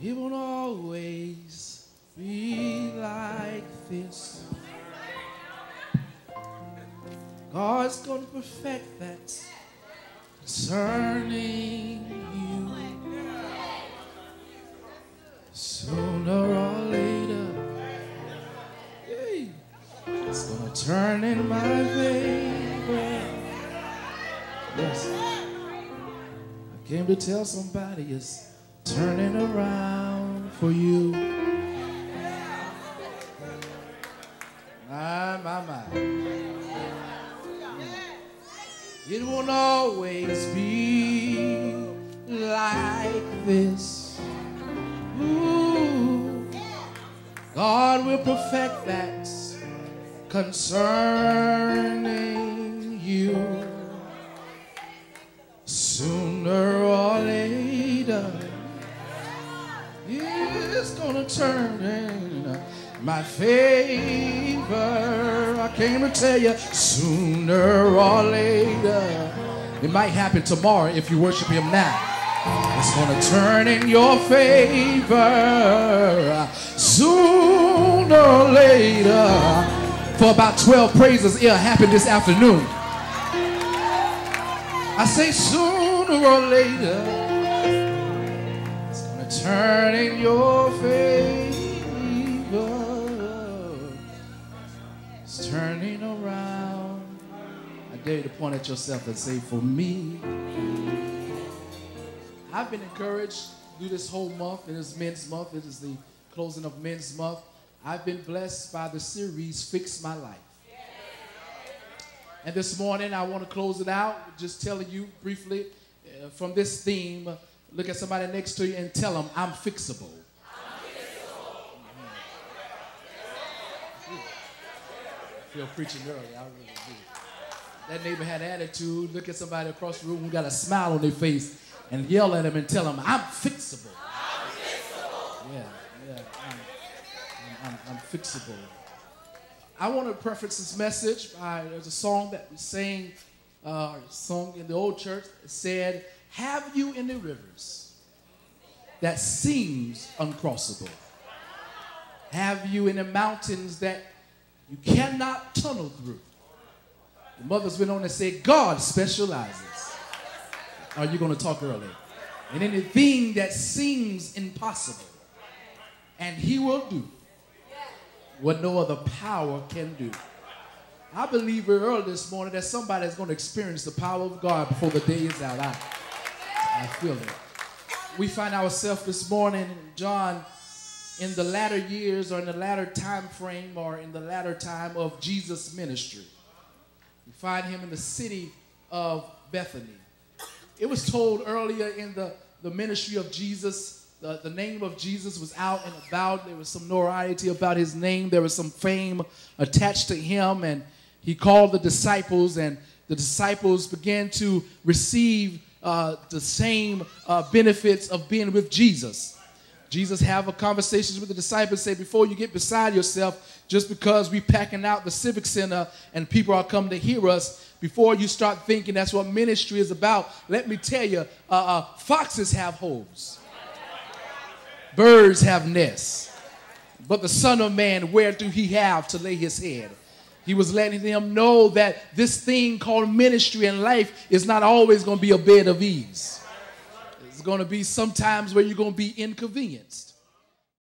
It won't always be like this. God's going to perfect that concerning you. Sooner or later, hey, it's going to turn in my favor. Yes. I came to tell somebody it's turning around for you. My. It won't always be like this. Ooh. God will perfect that concerning you. Sooner or later, it's gonna turn in my favor. I came to tell you, sooner or later, it might happen tomorrow if you worship him now. It's gonna turn in your favor. Sooner or later, for about 12 praises, it'll happen this afternoon. I say sooner or later, it's gonna turn in your favor. It's turning around. I dare you to point at yourself and say, for me. I've been encouraged through this whole month. It is Men's Month. It is the closing of Men's Month. I've been blessed by the series, Fix My Life. And this morning, I want to close it out just telling you briefly from this theme. Look at somebody next to you and tell them, I'm fixable. I feel preaching early. I really do. That neighbor had attitude. Look at somebody across the room who got a smile on their face and yell at them and tell them, I'm fixable. I'm fixable. Yeah, I'm fixable. I want to preface this message by, there's a song that we sang, sung in the old church. It said, have you in the rivers that seems uncrossable? Have you in the mountains that you cannot tunnel through? The mothers went on and said, God specializes. Are you going to talk early? And anything that seems impossible, and he will do what no other power can do. I believe very early this morning that somebody is going to experience the power of God before the day is out. I feel it. We find ourselves this morning, John, in the latter years or in the latter time frame or in the latter time of Jesus' ministry. We find him in the city of Bethany. It was told earlier in the ministry of Jesus, the name of Jesus was out and about. There was some notoriety about his name. There was some fame attached to him. And he called the disciples, and the disciples began to receive the same benefits of being with Jesus. Jesus have a conversation with the disciples, say, before you get beside yourself, just because we packing out the Civic Center and people are coming to hear us, before you start thinking that's what ministry is about, let me tell you, foxes have holes. Birds have nests. But the Son of Man, where do he have to lay his head? He was letting them know that this thing called ministry and life is not always going to be a bed of ease. It's going to be sometimes where you're going to be inconvenienced.